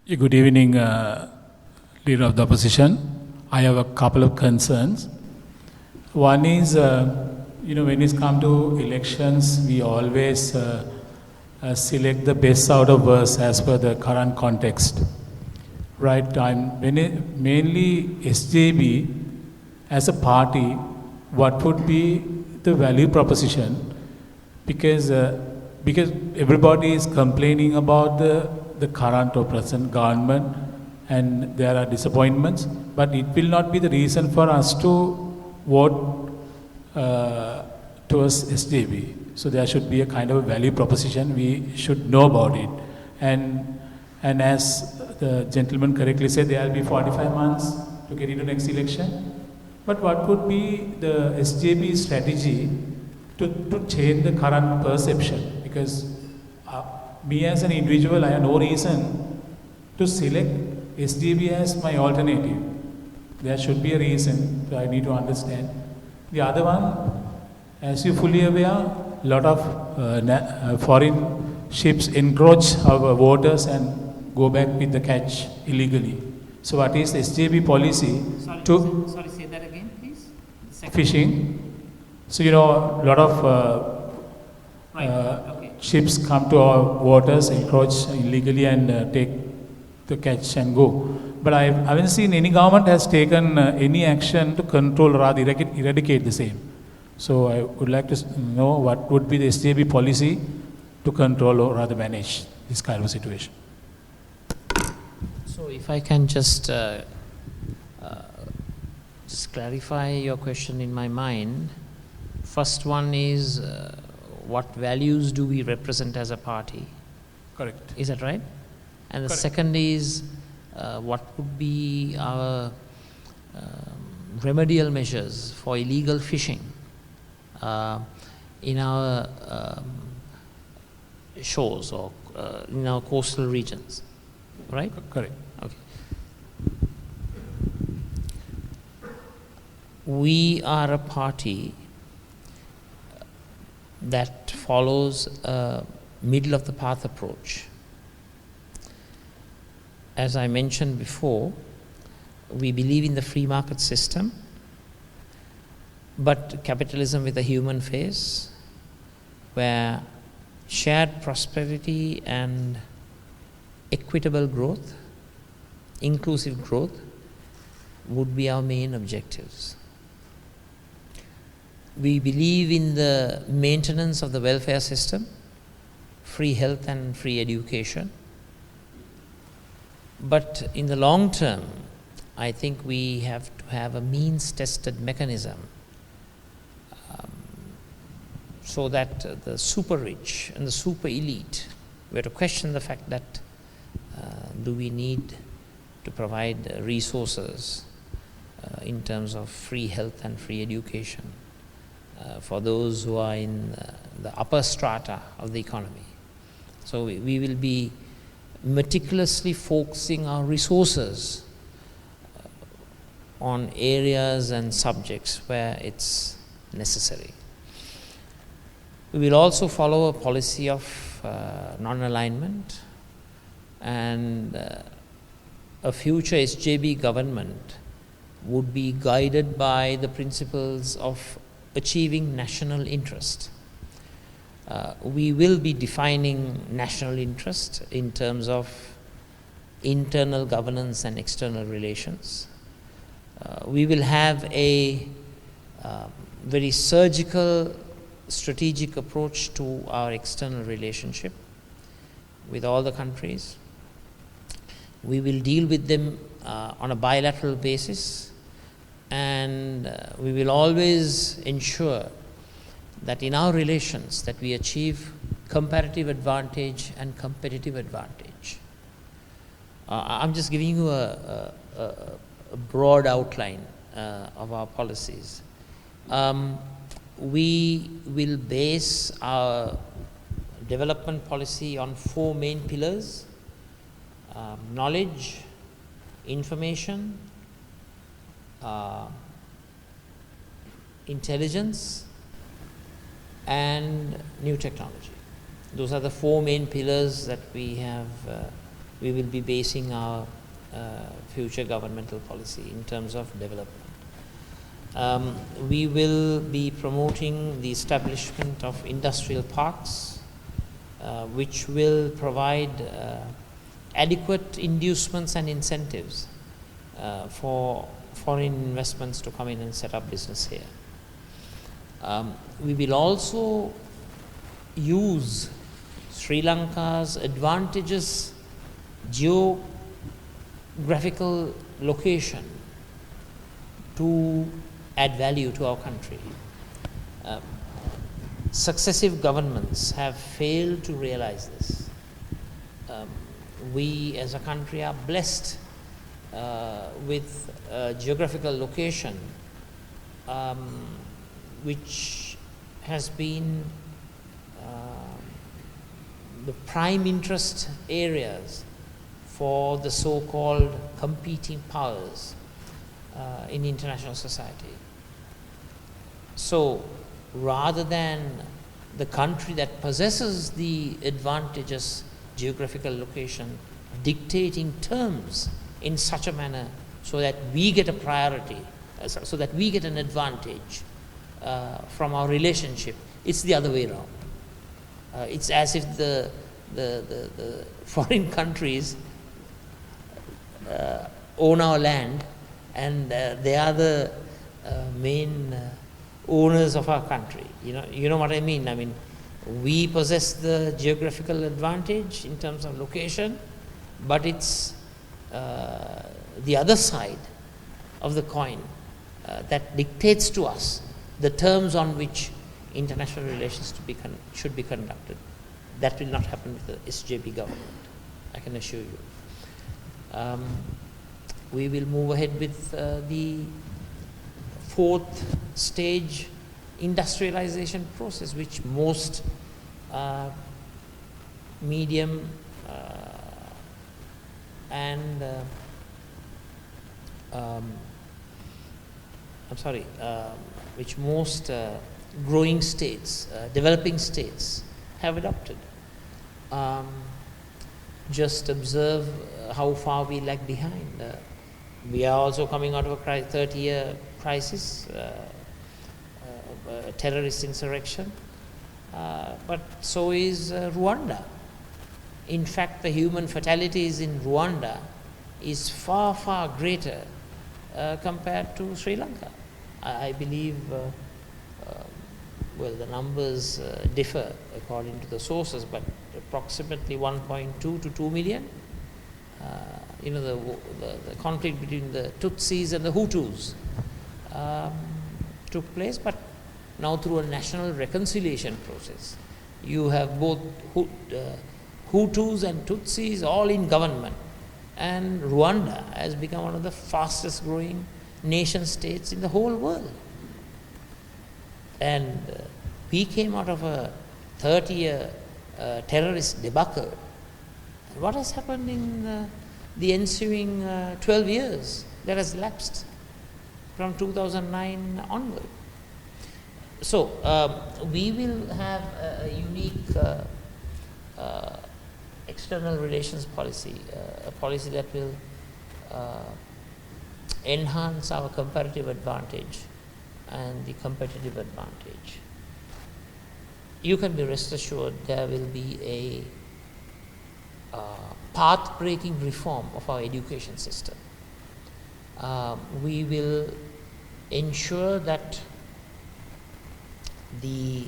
Good evening, Leader of the Opposition. I have a couple of concerns. One is, when it's come to elections, we always select the best out of worst as per the current context. Right? Mainly SJB as a party, what would be the value proposition? Because everybody is complaining about the current or present government, and there are disappointments, but it will not be the reason for us to vote towards SJB. So there should be a kind of a value proposition. We should know about it. And as the gentleman correctly said, there will be 45 months to get into next election. But what would be the SJB strategy to change the current perception? Because me as an individual, I have no reason to select SJB as my alternative. There should be a reason, so I need to understand. The other one, as you're fully aware, a lot of foreign ships encroach our waters and go back with the catch illegally. So what is SJB policy Sorry, say that again, please. Fishing? So, a lot of ships come to our waters, encroach illegally and take the catch and go. But I haven't seen any government has taken any action to control or rather eradicate the same. So I would like to know what would be the SJB policy to control or rather manage this kind of situation. So if I can just clarify your question in my mind. First one is, what values do we represent as a party? Correct. Is that right? And the Correct. second is, what would be our remedial measures for illegal fishing in our shores or in our coastal regions, right? Correct. Okay. We are a party that follows a middle-of-the-path approach. As I mentioned before, we believe in the free market system, but capitalism with a human face, where shared prosperity and equitable growth, inclusive growth, would be our main objectives. We believe in the maintenance of the welfare system, free health and free education. But in the long term, I think we have to have a means-tested mechanism so that the super rich and the super elite were to question the fact that do we need to provide resources in terms of free health and free education for those who are in the upper strata of the economy. So we will be meticulously focusing our resources on areas and subjects where it's necessary. We will also follow a policy of non-alignment, and a future SJB government would be guided by the principles of achieving national interest. We will be defining national interest in terms of internal governance and external relations. We will have a very surgical, strategic approach to our external relationship with all the countries. We will deal with them on a bilateral basis, and we will always ensure that in our relations that we achieve comparative advantage and competitive advantage. I'm just giving you a broad outline of our policies. We will base our development policy on 4 main pillars: knowledge, information, intelligence, and new technology. Those are the 4 main pillars that we we will be basing our future governmental policy in terms of development. We will be promoting the establishment of industrial parks, which will provide adequate inducements and incentives for foreign investments to come in and set up business here. We will also use Sri Lanka's advantageous geographical location to add value to our country. Successive governments have failed to realize this. We as a country are blessed with a geographical location which has been the prime interest areas for the so-called competing powers in international society. So rather than the country that possesses the advantageous geographical location dictating terms in such a manner so that we get a priority, so that we get an advantage from our relationship, it's the other way around. It's as if the foreign countries own our land, and they are the main owners of our country. You know what I mean? I mean, we possess the geographical advantage in terms of location, but it's the other side of the coin that dictates to us the terms on which international relations should be conducted. That will not happen with the SJB government, I can assure you. We will move ahead with the fourth stage industrialization process, which most medium and which most growing states, developing states have adopted. Just observe how far we lag behind. We are also coming out of a 30-year crisis, terrorist insurrection, but so is Rwanda. In fact, the human fatalities in Rwanda is far, far greater compared to Sri Lanka. I believe, well, the numbers differ according to the sources, but approximately 1.2 to 2 million. The conflict between the Tutsis and the Hutus took place, but now through a national reconciliation process. You have both Hutus and Tutsis all in government, and Rwanda has become one of the fastest growing nation states in the whole world. And we came out of a 30-year terrorist debacle. And what has happened in the ensuing 12 years that has lapsed from 2009 onward? So we will have a unique external relations policy, a policy that will enhance our comparative advantage and the competitive advantage. You can be rest assured there will be a path-breaking reform of our education system. We will ensure that the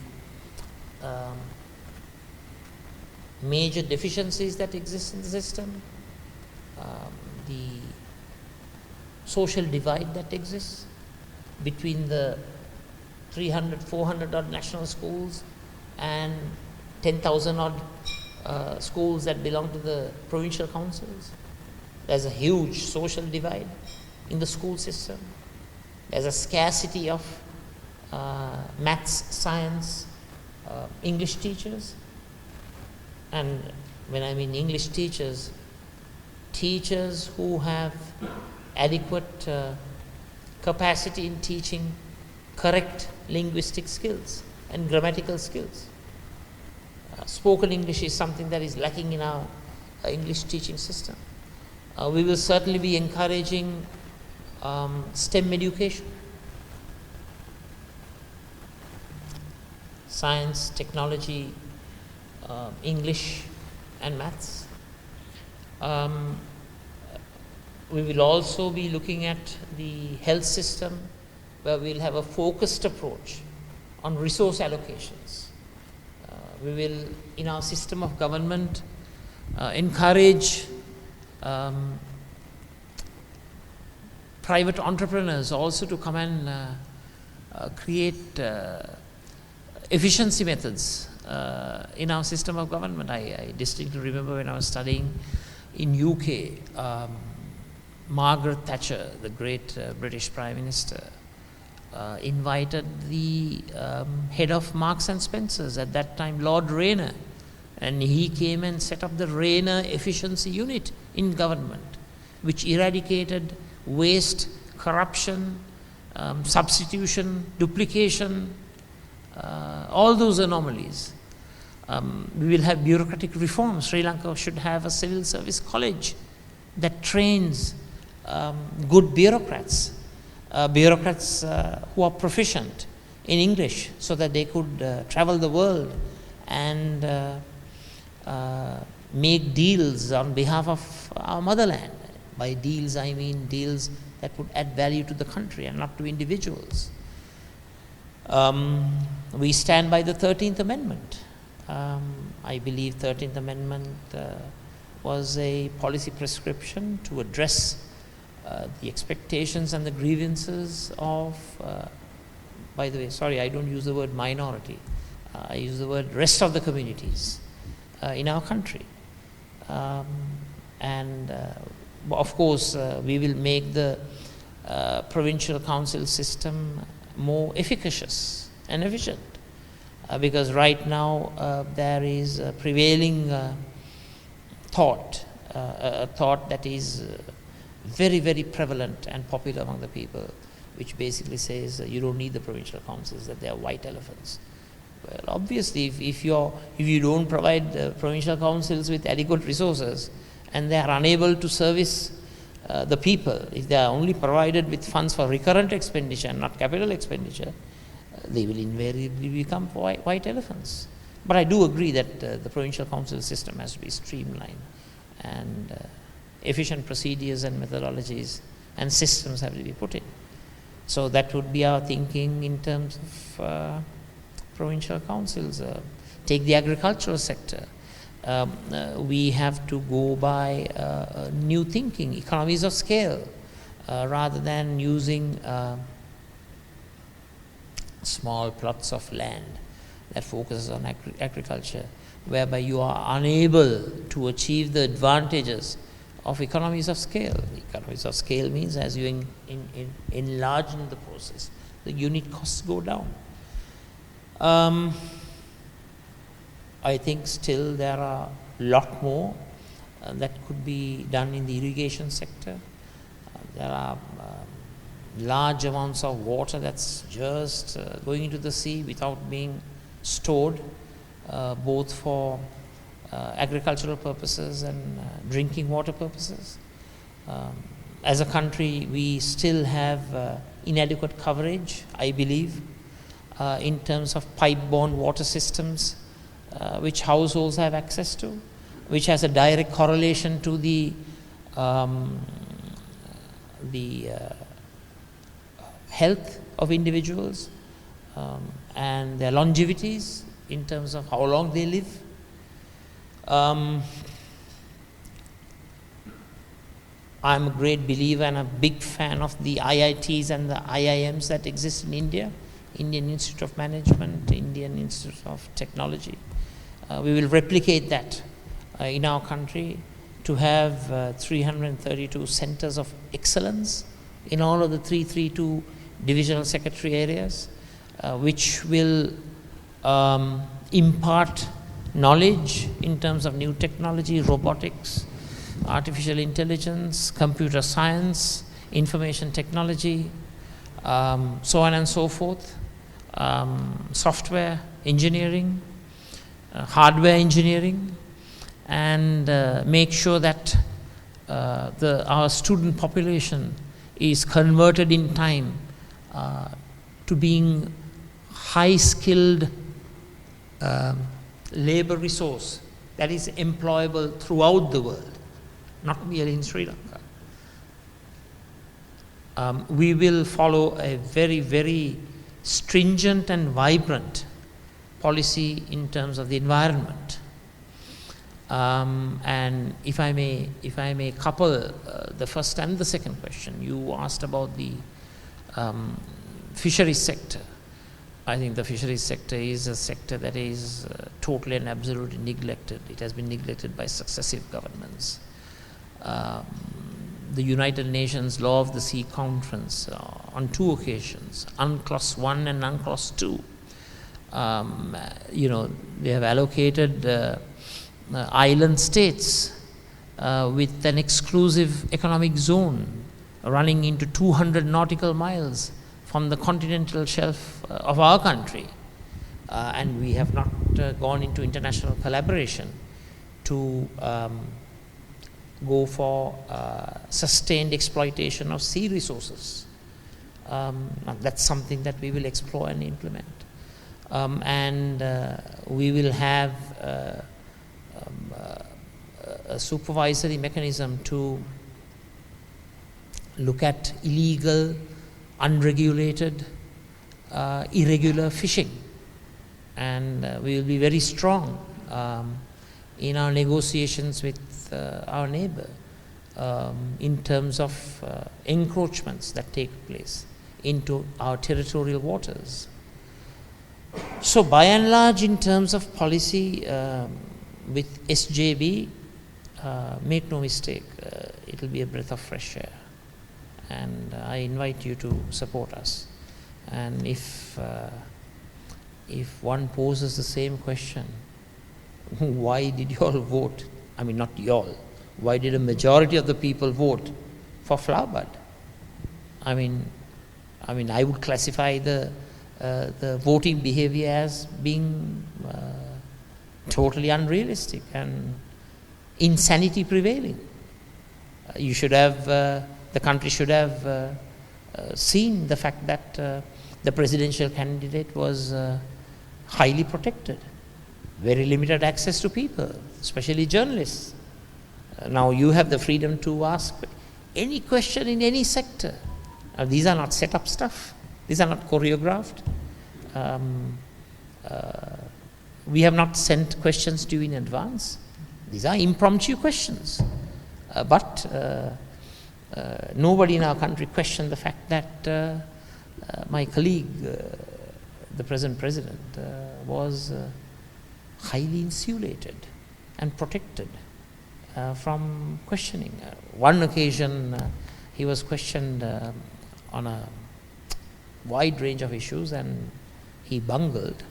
major deficiencies that exist in the system, the social divide that exists between the 300, 400 odd national schools and 10,000 odd schools that belong to the provincial councils. There's a huge social divide in the school system. There's a scarcity of maths, science, English teachers. And when I mean English teachers, teachers who have adequate capacity in teaching correct linguistic skills and grammatical skills. Spoken English is something that is lacking in our English teaching system. We will certainly be encouraging STEM education. Science, technology, English and maths. We will also be looking at the health system, where we'll have a focused approach on resource allocations. We will, in our system of government, encourage private entrepreneurs also to come and create efficiency methods in our system of government. I distinctly remember when I was studying in UK, Margaret Thatcher, the great British Prime Minister, invited the head of Marks and Spencers, at that time Lord Rayner, and he came and set up the Rayner Efficiency Unit in government, which eradicated waste, corruption, substitution, duplication, all those anomalies. We will have bureaucratic reform. Sri Lanka should have a civil service college that trains good bureaucrats, who are proficient in English, so that they could travel the world and make deals on behalf of our motherland. By deals, I mean deals that would add value to the country and not to individuals. We stand by the 13th Amendment. I believe 13th Amendment was a policy prescription to address the expectations and the grievances of, by the way, sorry, I don't use the word minority. I use the word rest of the communities in our country. Of course, we will make the provincial council system more efficacious and efficient, because right now there is a prevailing thought, a thought that is very, very prevalent and popular among the people, which basically says you don't need the provincial councils, that they are white elephants. Well, obviously, if you don't provide the provincial councils with adequate resources, and they are unable to service the people, if they are only provided with funds for recurrent expenditure and not capital expenditure, they will invariably become white elephants. But I do agree that the provincial council system has to be streamlined, and efficient procedures and methodologies and systems have to be put in. So that would be our thinking in terms of provincial councils. Take the agricultural sector. We have to go by new thinking, economies of scale, rather than using small plots of land that focuses on agriculture, whereby you are unable to achieve the advantages of economies of scale. Economies of scale means as you enlarge in the process, the unit costs go down. I think still there are a lot more that could be done in the irrigation sector. There are large amounts of water that's just going into the sea without being stored, both for agricultural purposes and drinking water purposes. As a country, we still have inadequate coverage, I believe, in terms of pipe-borne water systems, which households have access to, which has a direct correlation to the health of individuals and their longevities in terms of how long they live. I'm a great believer and a big fan of the IITs and the IIMs that exist in India, Indian Institute of Management, Indian Institute of Technology. We will replicate that in our country to have 332 centers of excellence in all of the 332 divisional secretary areas, which will impart knowledge in terms of new technology, robotics, artificial intelligence, computer science, information technology, so on and so forth, software engineering, hardware engineering, and make sure that our student population is converted in time to being high-skilled labor resource that is employable throughout the world, not merely in Sri Lanka. We will follow a very, very stringent and vibrant policy in terms of the environment. And if I may couple the first and the second question, you asked about the fisheries sector. I think the fisheries sector is a sector that is totally and absolutely neglected. It has been neglected by successive governments. The United Nations Law of the Sea Conference on 2 occasions, UNCLOS 1 and UNCLOS 2, they have allocated island states with an exclusive economic zone running into 200 nautical miles from the continental shelf of our country. And we have not gone into international collaboration to go for sustained exploitation of sea resources. That's something that we will explore and implement. And we will have a supervisory mechanism to look at illegal, unregulated, irregular fishing. And we will be very strong in our negotiations with our neighbor in terms of encroachments that take place into our territorial waters. So by and large, in terms of policy with SJB, make no mistake, it will be a breath of fresh air. And I invite you to support us. And if one poses the same question, why did you all vote? I mean, not you all. Why did a majority of the people vote for Flowerbud? I mean, I would classify the voting behavior as being totally unrealistic and insanity prevailing. You should have, the country should have seen the fact that the presidential candidate was highly protected, very limited access to people, especially journalists. Now you have the freedom to ask any question in any sector. These are not set up stuff. These are not choreographed. We have not sent questions to you in advance. These are impromptu questions. But nobody in our country questioned the fact that my colleague, the present president, was highly insulated and protected from questioning. One occasion, he was questioned on a wide range of issues, and he bungled,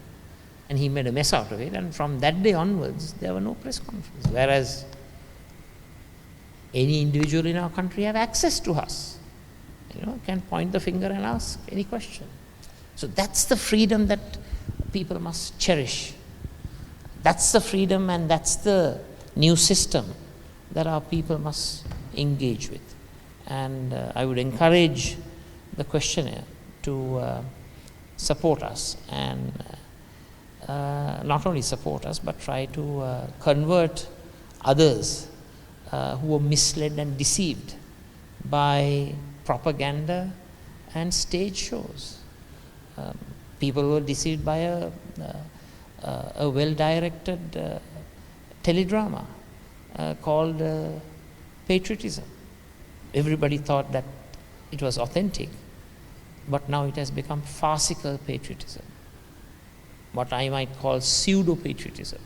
and he made a mess out of it, and from that day onwards, there were no press conferences, whereas any individual in our country have access to us, can point the finger and ask any question. So that's the freedom that people must cherish. That's the freedom, and that's the new system that our people must engage with. And I would encourage the questioner to support us, and not only support us, but try to convert others who were misled and deceived by propaganda and stage shows. People were deceived by a well-directed teledrama called Patriotism. Everybody thought that it was authentic, but now it has become farcical patriotism, what I might call pseudo-patriotism.